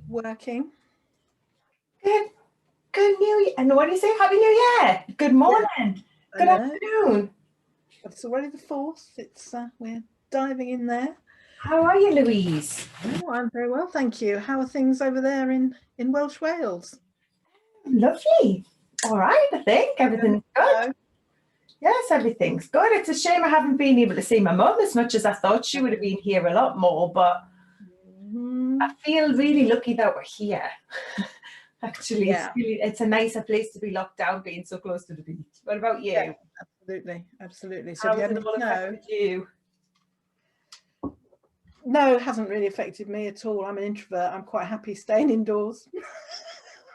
Working. Good, good New Year. And what do you say? Happy New Year. Good morning. Good afternoon. But it's already the 4th. It's we're diving in there. How are you, Louise? Oh, I'm very well, thank you. How are things over there in Welsh Wales? Lovely. All right, I think everything's good. Yes, everything's good. It's a shame I haven't been able to see my mum as much as I thought she would have been here a lot more, but I feel really lucky that we're here. Actually, it's a nicer place to be locked down, being so close to the beach. What about you? Yeah, absolutely. So how has it all affected you? No, it hasn't really affected me at all. I'm an introvert. I'm quite happy staying indoors.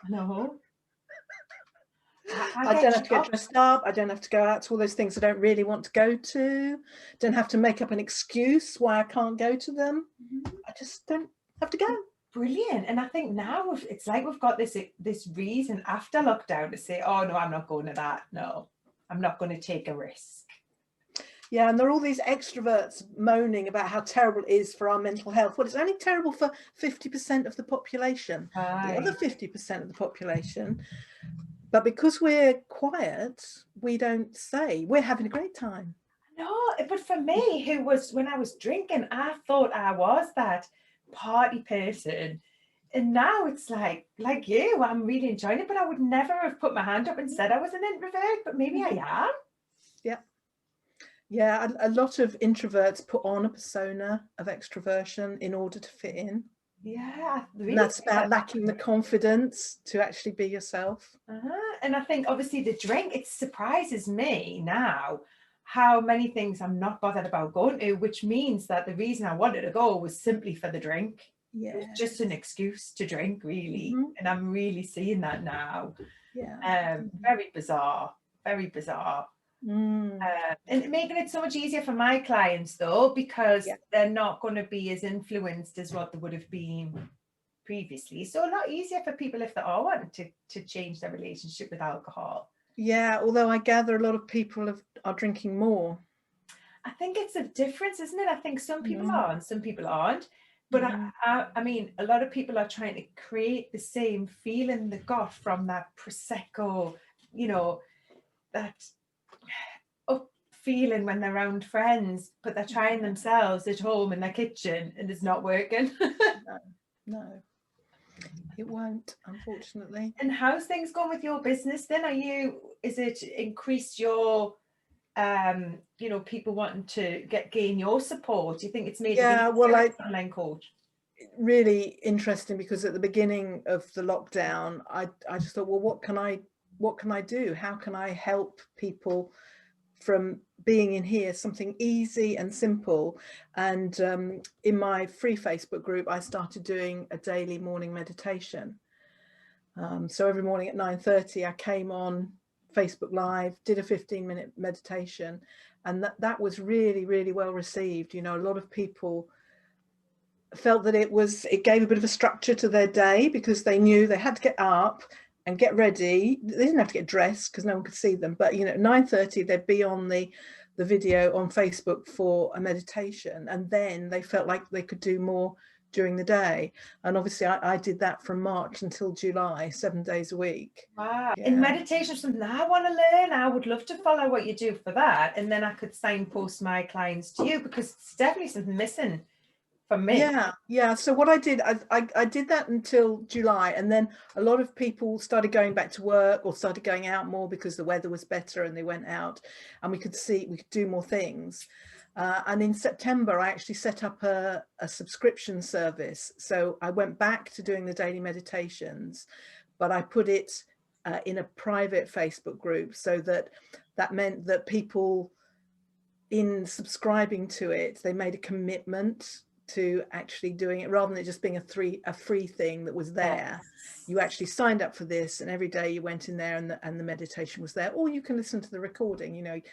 No. I don't have to get dressed up. I don't have to go out to all those things I don't really want to go to. Don't have to make up an excuse why I can't go to them. I just don't have to go. Brilliant. And I think now it's like we've got this reason after lockdown to say, oh no, I'm not going to that. No, I'm not going to take a risk. Yeah, and there are all these extroverts moaning about how terrible it is for our mental health. Well, it's only terrible for 50% of the population. The other 50% of the population. But because we're quiet, we don't say we're having a great time. No, but for me, when I was drinking, I thought I was that party person. And now it's like you, I'm really enjoying it, but I would never have put my hand up and said I was an introvert, but maybe I am. Yeah. Yeah, a lot of introverts put on a persona of extroversion in order to fit in. Yeah, really. And that's about lacking the confidence to actually be yourself. And I think obviously the drink, it surprises me now how many things I'm not bothered about going to, which means that the reason I wanted to go was simply for the drink. Yeah, it was just an excuse to drink, really. And I'm really seeing that now. Yeah. Very bizarre. And making it so much easier for my clients though, because they're not going to be as influenced as what they would have been previously. So a lot easier for people if they are wanting to change their relationship with alcohol. Yeah, although I gather a lot of people are drinking more. I think it's a difference, isn't it? I think some people are and some people aren't. But I mean, a lot of people are trying to create the same feeling they got from that Prosecco, you know, that up feeling when they're around friends, but they're trying themselves at home in their kitchen and it's not working. No, it won't, unfortunately. And how's things going with your business then? Is it increased your people wanting to gain your support? Do you think it's made it online coach? Really interesting, because at the beginning of the lockdown I just thought, well, what can I do? How can I help people from being in here, something easy and simple? And in my free Facebook group I started doing a daily morning meditation. So every morning at 9:30 I came on Facebook Live, did a 15-minute meditation, and that was really, really well received. You know, a lot of people felt that it gave a bit of a structure to their day, because they knew they had to get up and get ready. They didn't have to get dressed because no one could see them, but 9:30 they'd be on the video on Facebook for a meditation, and then they felt like they could do more during the day. And obviously I did that from March until July, 7 days a week. Wow. Yeah. And meditation is something I want to learn. I would love to follow what you do for that, and then I could signpost my clients to you, because it's definitely something missing for me. Yeah. So what I did, I did that until July, and then a lot of people started going back to work or started going out more because the weather was better and they went out and we could do more things. And in September, I actually set up a subscription service. So I went back to doing the daily meditations, but I put it in a private Facebook group, so that meant that people, in subscribing to it, they made a commitment to actually doing it, rather than it just being a free thing that was there. Yes. You actually signed up for this, and every day you went in there and the meditation was there, or you can listen to the recording.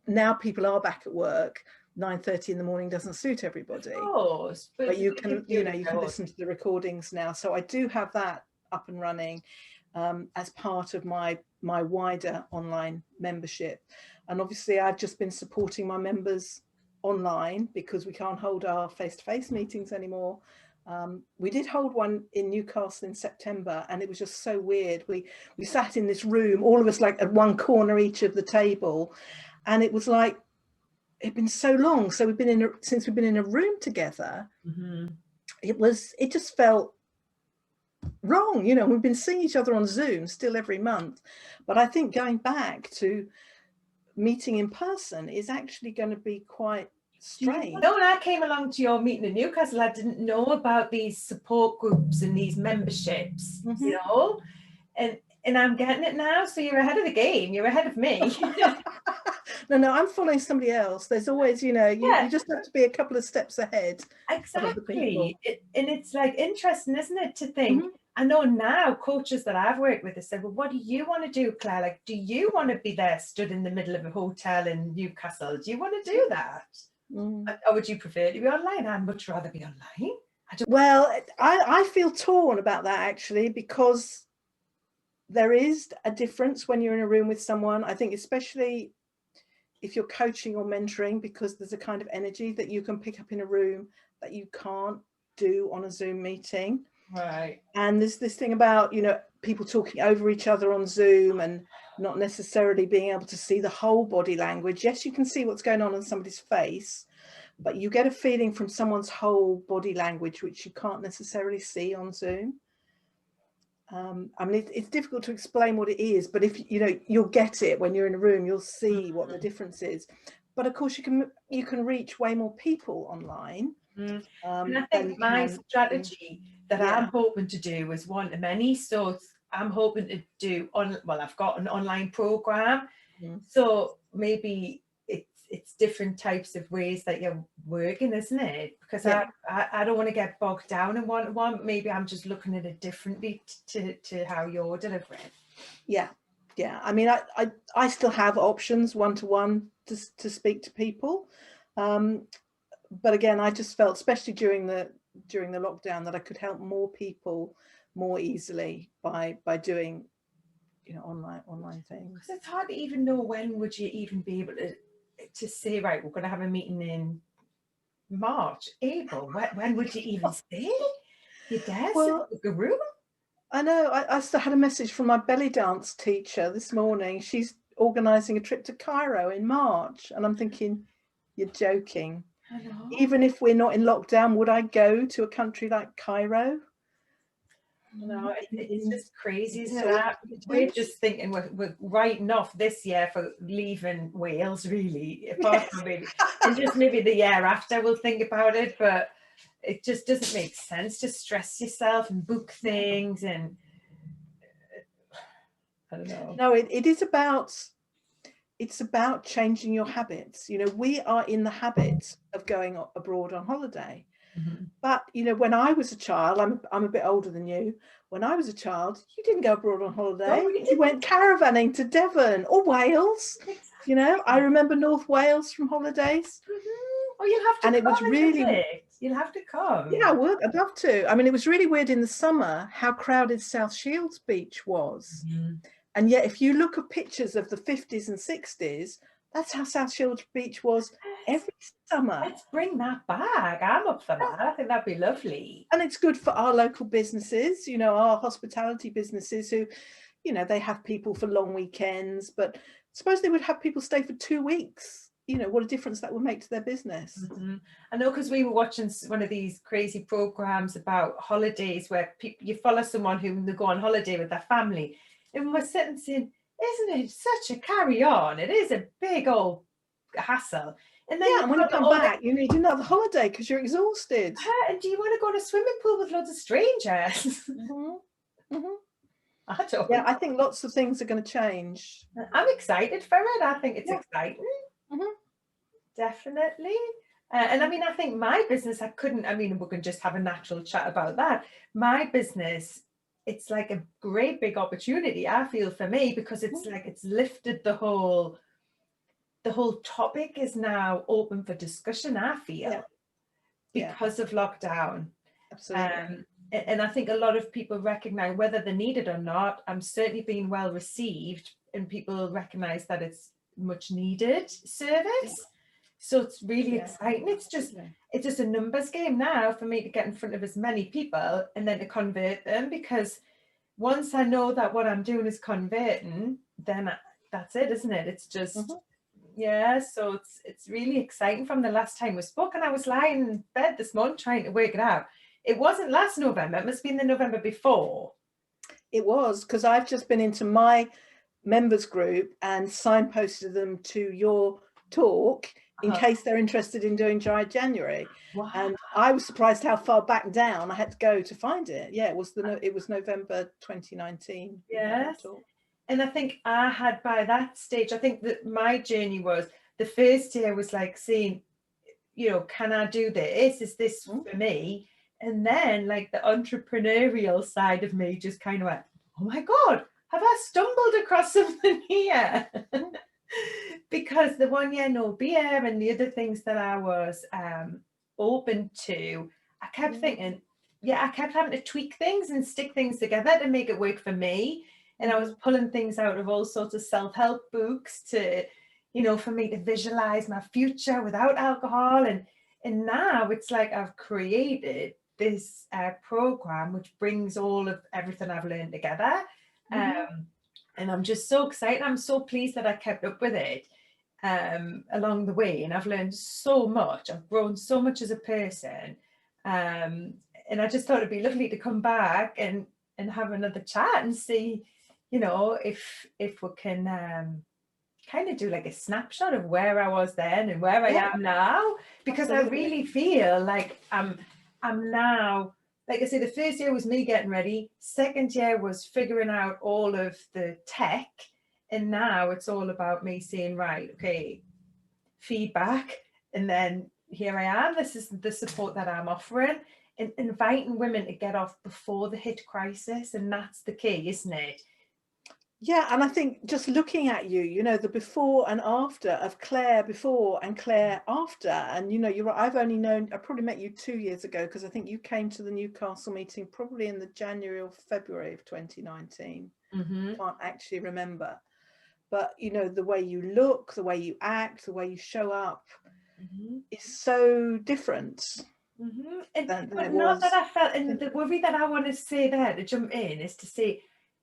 Now people are back at work. 9:30 in the morning doesn't suit everybody. Of course, but you can listen to the recordings now. So I do have that up and running as part of my wider online membership. And obviously I've just been supporting my members online, because we can't hold our face-to-face meetings anymore. We did hold one in Newcastle in September, and it was just so weird. We sat in this room, all of us like at one corner each of the table, and it was like it'd been so long. So since we've been in a room together. Mm-hmm. It just felt wrong. You know, we've been seeing each other on Zoom still every month, but I think going back to meeting in person is actually going to be quite strange. You know, when I came along to your meeting in Newcastle, I didn't know about these support groups and these memberships, Mm-hmm. you know, and I'm getting it now. So you're ahead of the game. You're ahead of me. No, I'm following somebody else. There's always, you know, you just have to be a couple of steps ahead. Exactly. And it's like interesting, isn't it, to think, I know now coaches that I've worked with have said, well, what do you want to do, Claire? Like, do you want to be there stood in the middle of a hotel in Newcastle? Do you want to do that? Or would you prefer to be online? I'd much rather be online. Well, I feel torn about that, actually, because there is a difference when you're in a room with someone. I think especially if you're coaching or mentoring, because there's a kind of energy that you can pick up in a room that you can't do on a Zoom meeting. Right. And there's this thing about, you know, people talking over each other on Zoom and not necessarily being able to see the whole body language. Yes, you can see what's going on somebody's face, but you get a feeling from someone's whole body language, which you can't necessarily see on Zoom. I mean, it's difficult to explain what it is, but if you know, you'll get it when you're in a room. You'll see what the difference is. But of course, you can reach way more people online. And I think my strategy that I'm hoping to do is one of many. So I'm hoping to do I've got an online program. So maybe it's different types of ways that you're working, isn't it? Because I don't want to get bogged down in one. Maybe I'm just looking at it differently to how you're delivering. Yeah. I mean, I still have options one-to-one to speak to people. But again, I just felt, especially during the lockdown, that I could help more people more easily by doing, you know, online things. Because it's hard to even know when would you even be able to say, right, we're going to have a meeting in March, April. When would you even say? Your desk, a room? I know. I still had a message from my belly dance teacher this morning. She's organising a trip to Cairo in March, and I'm thinking, you're joking. I know. Even if we're not in lockdown, would I go to a country like Cairo? No, it's just crazy, isn't it? We're just thinking we're writing off this year for leaving Wales, really. Apart from maybe, and just maybe the year after we'll think about it, but it just doesn't make sense to stress yourself and book things, and I don't know. No, it is about, it's about changing your habits. You know, we are in the habit of going abroad on holiday. But, you know, when I was a child, I'm a bit older than you. When I was a child, you didn't go abroad on holiday. You went caravanning to Devon or Wales. Exactly. You know, I remember North Wales from holidays. Oh, you'll have to and come, it was really, you'll have to come. Yeah, I would. I'd love to. I mean, it was really weird in the summer how crowded South Shields Beach was. And yet, if you look at pictures of the 50s and 60s, that's how South Shields Beach was every summer. Let's bring that back. I'm up for that. I think that'd be lovely. And it's good for our local businesses, you know, our hospitality businesses who, you know, they have people for long weekends, but suppose they would have people stay for 2 weeks. You know, what a difference that would make to their business. I know, because we were watching one of these crazy programs about holidays where you follow someone who they go on holiday with their family. And we're sitting saying, isn't it such a carry on? It is a big old hassle. And then when you come back, you need another holiday because you're exhausted. And do you want to go to a swimming pool with loads of strangers? I don't. Yeah, I think lots of things are going to change. I'm excited for it. I think it's exciting. Definitely. And I mean, I think my business, I mean, we can just have a natural chat about that. My business, it's like a great big opportunity, I feel, for me, because it's like it's lifted the whole topic is now open for discussion, I feel, because of lockdown. Absolutely. And I think a lot of people recognize, whether they need it or not, I'm certainly being well received, and people recognize that it's much needed service. So it's really Yeah. exciting. It's just a numbers game now for me to get in front of as many people and then to convert them, because once I know that what I'm doing is converting, then that's it, isn't it? It's just, yeah. So it's really exciting. From the last time we spoke, and I was lying in bed this morning trying to work it out. It wasn't last November. It must have been the November before. It was, because I've just been into my members group and signposted them to your talk in case they're interested in doing Dry January. Wow. And I was surprised how far back down I had to go to find it. Yeah, it was November 2019. Yes. And I think I had, by that stage, I think that my journey was, the first year was like seeing, you know, can I do this? Is this for me? And then like the entrepreneurial side of me just kind of went, oh my God, have I stumbled across something here? Because the 1 year no beer and the other things that I was open to, I kept thinking, I kept having to tweak things and stick things together to make it work for me. And I was pulling things out of all sorts of self-help books to, you know, for me to visualize my future without alcohol. And now it's like I've created this program which brings all of everything I've learned together. And I'm just so excited. I'm so pleased that I kept up with it along the way. And I've learned so much. I've grown so much as a person. And I just thought it'd be lovely to come back and have another chat and see, you know, if we can kind of do like a snapshot of where I was then and where I am now, because I really feel like I'm now, like I say, the first year was me getting ready. Second year was figuring out all of the tech. And now it's all about me saying, right, okay, feedback. And then here I am. This is the support that I'm offering, and inviting women to get off before the hit crisis. And that's the key, isn't it? Yeah, and I think just looking at you, you know, the before and after of Claire before and Claire after, and you know, you're right, I probably met you 2 years ago, because I think you came to the Newcastle meeting probably in the January or February of 2019. Can't actually remember, but you know, the way you look, the way you act, the way you show up is so different. But not that I felt, and the worry that I want to say there to jump in is to say,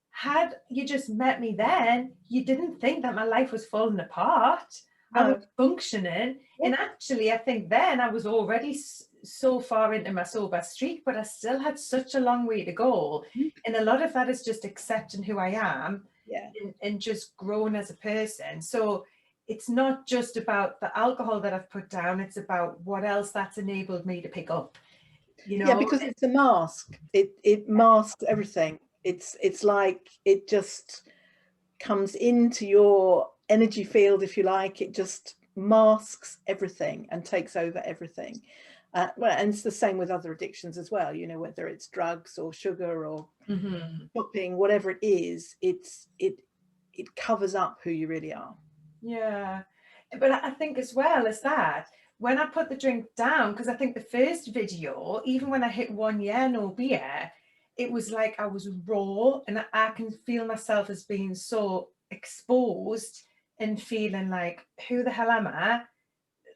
had you just met me then, you didn't think that my life was falling apart. No. I was functioning. And actually, I think then I was already so far into my sober streak, but I still had such a long way to go. And a lot of that is just accepting who I am and just growing as a person. So it's not just about the alcohol that I've put down, it's about what else that's enabled me to pick up. You know? Yeah, because it's a mask. It masks everything. It's like it just comes into your energy field, if you like. It just masks everything and takes over everything. Well, and it's the same with other addictions as well, you know, whether it's drugs or sugar or shopping, whatever it is, it covers up who you really are. Yeah, but I think as well as that, when I put the drink down, because I think the first video, even when I hit 1 year no beer, it was like I was raw, and I can feel myself as being so exposed and feeling like, who the hell am I?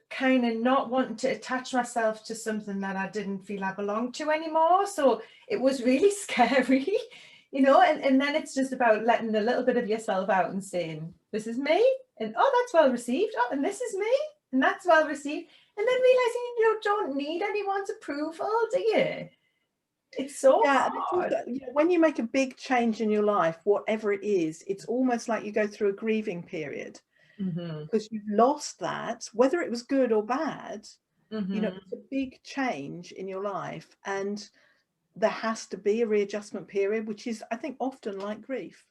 Kind of not wanting to attach myself to something that I didn't feel I belonged to anymore. So it was really scary, you know, and then it's just about letting a little bit of yourself out and saying, this is me, and oh, that's well received. Oh, and this is me, and that's well received. And then realizing you don't need anyone's approval, do you? It's so hard. Also, you know, when you make a big change in your life, whatever it is, it's almost like you go through a grieving period, because you've lost that, whether it was good or bad. You know, it's a big change in your life, and there has to be a readjustment period, which is, I think, often like grief.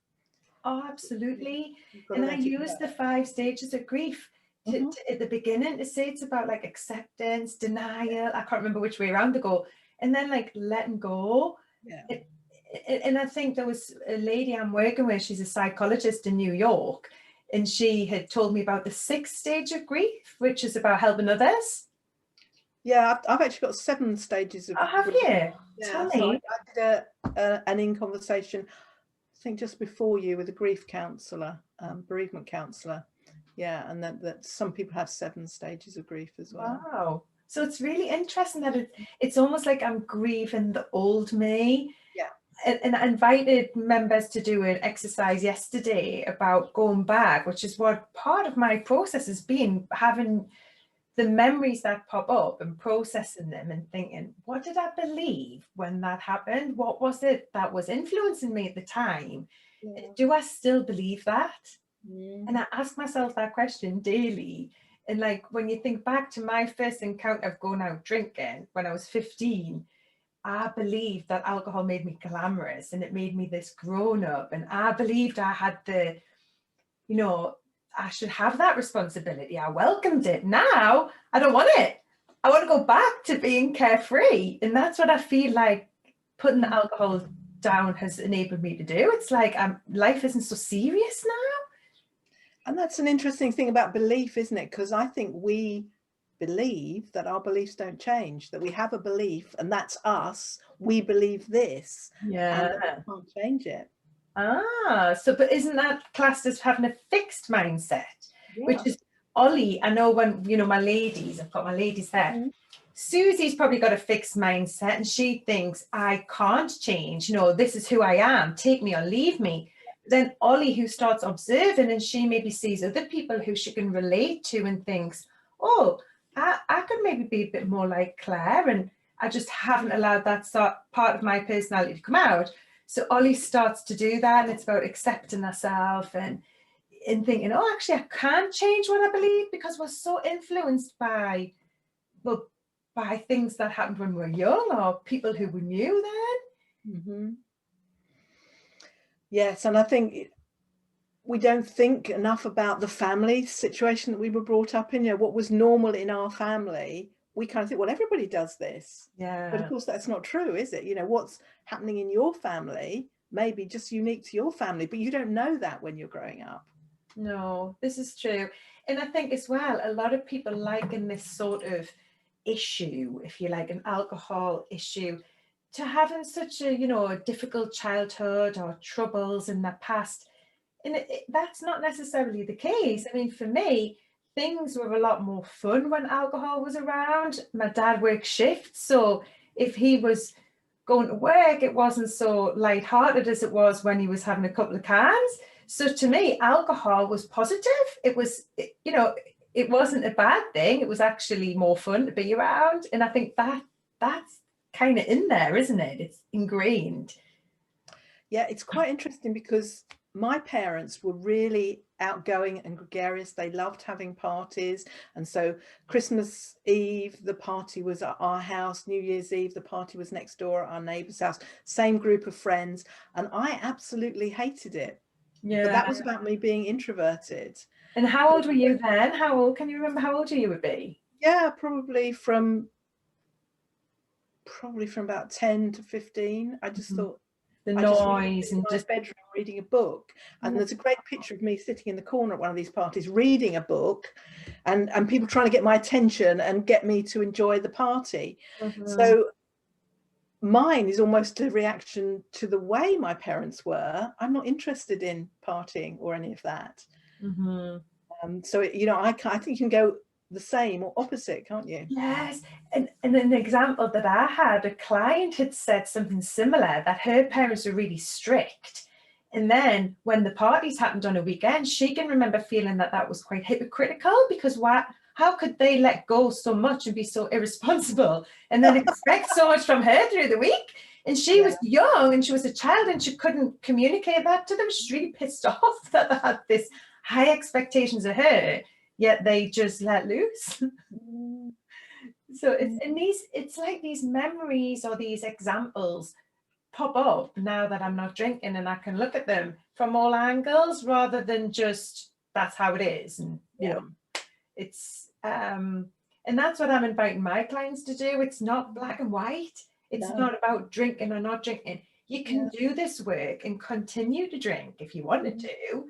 Oh, absolutely. And I use the 5 stages of grief to, at the beginning to say it's about like acceptance, denial. I can't remember which way around to go. And then like letting go. And I think there was a lady I'm working with, she's a psychologist in New York, and she had told me about the 6th stage of grief, which is about helping others. Yeah, I've actually got 7 stages of grief. Have you? Yeah, Tell me. so I did an in conversation, I think just before you, with a grief counsellor, bereavement counsellor. Yeah, and that some people have 7 stages of grief as well. Wow. So it's really interesting that it's almost like I'm grieving the old me. Yeah. And I invited members to do an exercise yesterday about going back, which is what part of my process has been, having the memories that pop up and processing them and thinking, what did I believe when that happened? What was it that was influencing me at the time? Yeah. Do I still believe that? Mm. And I ask myself that question daily. And like when you think back to my first encounter of going out drinking when I was 15, I believed that alcohol made me glamorous and it made me this grown up. And I believed I had I should have that responsibility. I welcomed it. Now I don't want it. I want to go back to being carefree. And that's what I feel like putting the alcohol down has enabled me to do. It's like life isn't so serious now. And that's an interesting thing about belief, isn't it? Because I think we believe that our beliefs don't change, that we have a belief and that's us. We believe this, and Yeah. that we can't change it. But isn't that classed as having a fixed mindset? Yeah. Which is Ollie, I know when, my ladies, I've got my ladies there. Mm-hmm. Susie's probably got a fixed mindset and she thinks, I can't change. This is who I am. Take me or leave me. Then Ollie, who starts observing and she maybe sees other people who she can relate to and thinks, oh, I could maybe be a bit more like Claire, and I just haven't allowed that part of my personality to come out. So Ollie starts to do that, and it's about accepting herself and thinking, oh, actually, I can't change what I believe because we're so influenced by things that happened when we were young or people who we knew then. Mm-hmm. Yes, and I think we don't think enough about the family situation that we were brought up in. What was normal in our family, we kind of think, well, everybody does this. Yeah. But of course, that's not true, is it? What's happening in your family may be just unique to your family, but you don't know that when you're growing up. No, this is true. And I think as well, a lot of people liken this sort of issue, if you like, an alcohol issue, to having such a difficult childhood or troubles in the past. And that's not necessarily the case. I mean, for me, things were a lot more fun when alcohol was around. My dad worked shifts, so if he was going to work, it wasn't so lighthearted as it was when he was having a couple of cans. So to me, alcohol was positive. It was, it wasn't a bad thing. It was actually more fun to be around. And I think that's kind of in there, isn't it? It's ingrained. Yeah, it's quite interesting because my parents were really outgoing and gregarious. They loved having parties. And so Christmas Eve, the party was at our house. New Year's Eve, the party was next door at our neighbour's house. Same group of friends. And I absolutely hated it. Yeah. But that was about me being introverted. And how old were you then? Can you remember how old you would be? Yeah, probably from about 10 to 15. I just thought, the noise and in my just bedroom reading a book, and there's a great picture of me sitting in the corner at one of these parties reading a book, and people trying to get my attention and get me to enjoy the party. So mine is almost a reaction to the way my parents were. I'm not interested in partying or any of that. So I think you can go the same or opposite, can't you? Yes. And an example that I had, a client had said something similar, that her parents were really strict. And then when the parties happened on a weekend, she can remember feeling that was quite hypocritical, because how could they let go so much and be so irresponsible and then expect so much from her through the week? And she was young and she was a child and she couldn't communicate that to them. She's really pissed off that they had this high expectations of her, yet they just let loose. So it's like these memories or these examples pop up now that I'm not drinking, and I can look at them from all angles rather than just that's how it is. And it's and that's what I'm inviting my clients to do. It's not black and white. It's not about drinking or not drinking. You can do this work and continue to drink if you wanted to.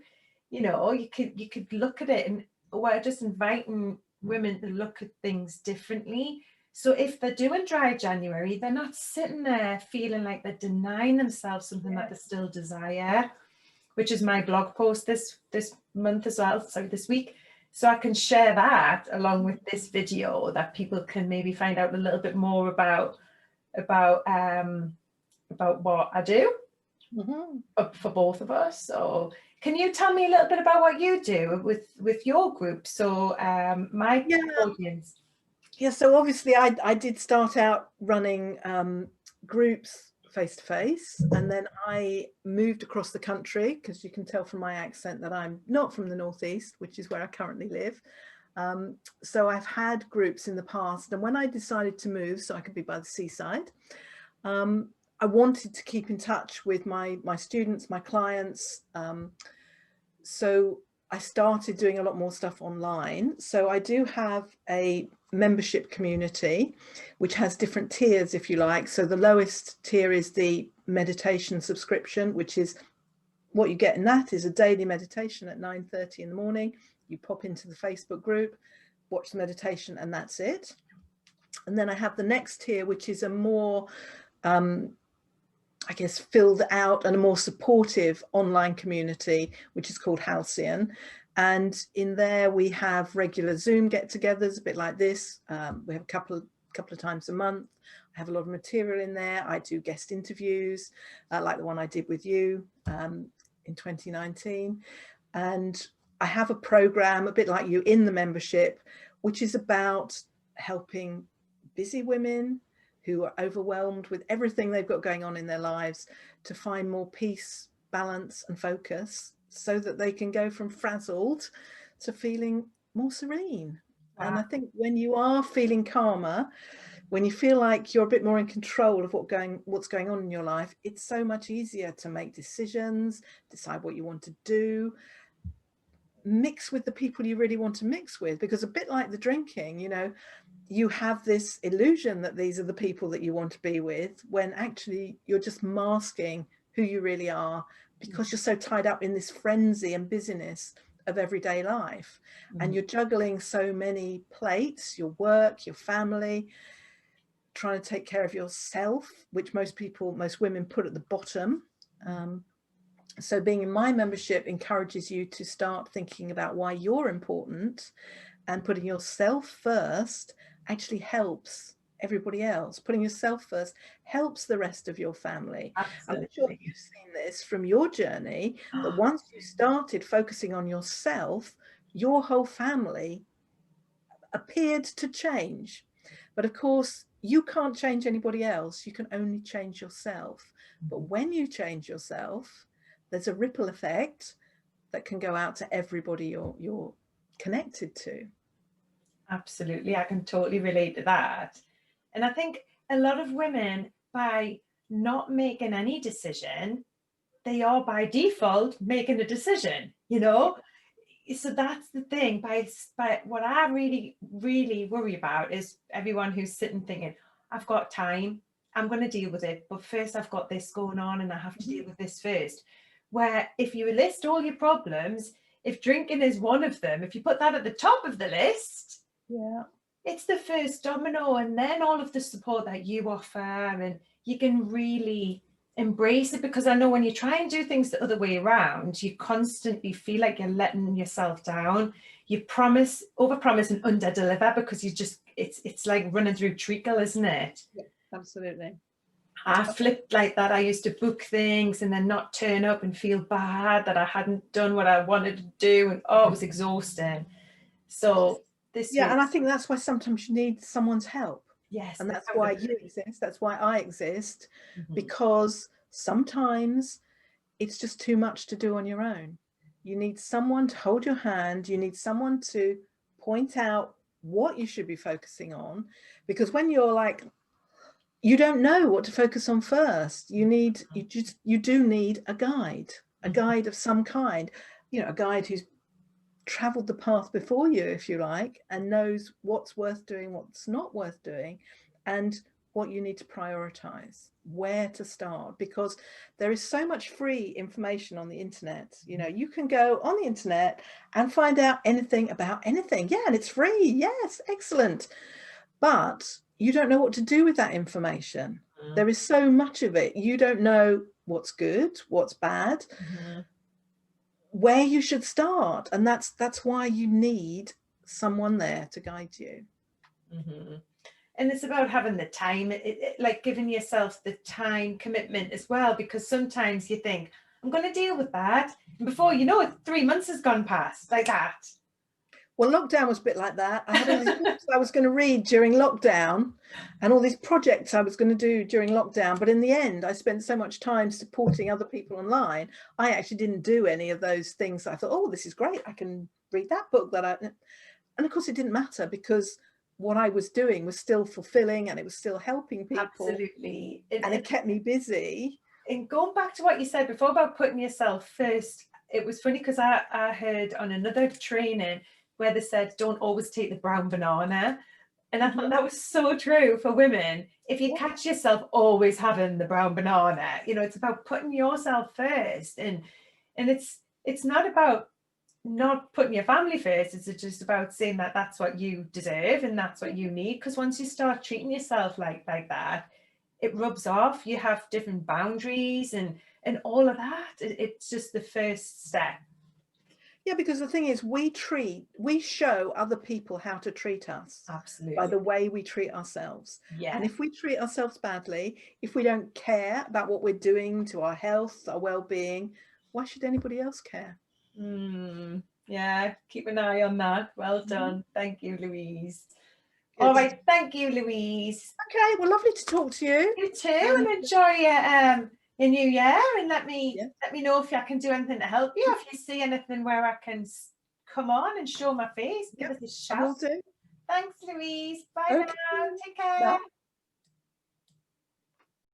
You could look at it, and we're just inviting women to look at things differently. So if they're doing dry January, they're not sitting there feeling like they're denying themselves something that they still desire, which is my blog post this month as well. Sorry, this week. So I can share that along with this video, that people can maybe find out a little bit more about what I do for both of us. So can you tell me a little bit about what you do with your group? So my audience. Yeah, so obviously I did start out running groups face to face, and then I moved across the country, because you can tell from my accent that I'm not from the Northeast, which is where I currently live. So I've had groups in the past, and when I decided to move so I could be by the seaside, I wanted to keep in touch with my students, my clients. So I started doing a lot more stuff online. So I do have a membership community, which has different tiers, if you like. So the lowest tier is the meditation subscription, which is what you get in that is a daily meditation at 9:30 in the morning. You pop into the Facebook group, watch the meditation, and that's it. And then I have the next tier, which is a more I guess, filled out and a more supportive online community, which is called Halcyon. And in there we have regular Zoom get-togethers, a bit like this. We have a couple of times a month. I have a lot of material in there. I do guest interviews, like the one I did with you in 2019. And I have a program, a bit like you, in the membership, which is about helping busy women who are overwhelmed with everything they've got going on in their lives to find more peace, balance and focus, so that they can go from frazzled to feeling more serene. Wow. And I think when you are feeling calmer, when you feel like you're a bit more in control of what's going on in your life, it's so much easier to make decisions, decide what you want to do, mix with the people you really want to mix with. Because a bit like the drinking, you know, you have this illusion that these are the people that you want to be with, when actually you're just masking who you really are, because you're so tied up in this frenzy and busyness of everyday life. And you're juggling so many plates, your work, your family, trying to take care of yourself, which most women put at the bottom. So being in my membership encourages you to start thinking about why you're important, and putting yourself first actually helps everybody else. Putting yourself first helps the rest of your family. Absolutely. I'm sure you've seen this from your journey, that once you started focusing on yourself, your whole family appeared to change. But of course, you can't change anybody else. You can only change yourself. But when you change yourself, there's a ripple effect that can go out to everybody you're connected to. Absolutely, I can totally relate to that. And I think a lot of women, by not making any decision, they are by default making a decision, you know? So that's the thing. By what I really, really worry about is everyone who's sitting thinking, I've got time, I'm going to deal with it, but first I've got this going on and I have to deal with this first. Where if you list all your problems, if drinking is one of them, if you put that at the top of the list, yeah, it's the first domino, and then all of the support that you offer, and you can really embrace it. Because I know when you try and do things the other way around, you constantly feel like you're letting yourself down. You promise, overpromise and underdeliver, because you just, it's like running through treacle, isn't it? Yeah, absolutely. I flipped like that. I used to book things and then not turn up and feel bad that I hadn't done what I wanted to do, and it was exhausting. So and I think that's why sometimes you need someone's help. Yes, and that's why you exist, that's why I exist, because sometimes it's just too much to do on your own. You need someone to hold your hand, you need someone to point out what you should be focusing on, because when you're like, you don't know what to focus on first, you do need a guide of some kind, you know, a guide who's traveled the path before you, if you like, and knows what's worth doing, what's not worth doing, and what you need to prioritize, where to start. Because there is so much free information on the internet. You know, you can go on the internet and find out anything about anything. Yeah, and it's free. Yes, excellent. But you don't know what to do with that information. There is so much of it. You don't know what's good, what's bad. where you should start. And that's why you need someone there to guide you. Mm-hmm. And it's about having the time, like giving yourself the time commitment as well, because sometimes you think, I'm going to deal with that. And before you know it, 3 months has gone past like that. Well, lockdown was a bit like that. I had all these books I was going to read during lockdown and all these projects I was going to do during lockdown. But in the end, I spent so much time supporting other people online. I actually didn't do any of those things. I thought, oh, this is great. I can read that book that and of course it didn't matter, because what I was doing was still fulfilling and it was still helping people. Absolutely. And it kept me busy. And going back to what you said before about putting yourself first, it was funny because I heard on another training where they said, don't always take the brown banana. And I thought that was so true for women. If you catch yourself always having the brown banana, you know, it's about putting yourself first. And it's not about not putting your family first. It's just about saying that that's what you deserve and that's what you need. Because once you start treating yourself like that, it rubs off. You have different boundaries and all of that. It's just the first step. Yeah, because the thing is, we show other people how to treat us. Absolutely. By the way we treat ourselves. Yeah. And if we treat ourselves badly, if we don't care about what we're doing to our health, our well-being, why should anybody else care? Yeah, keep an eye on that. Well done. Thank you, Louise. Good. All right, thank you, Louise. Okay, well, lovely to talk to you. You too, and enjoy your new year, and let me know if I can do anything to help you. If you see anything where I can come on and show my face, give us a shout. I will do. Thanks, Louise. Bye now. Take care. Bye.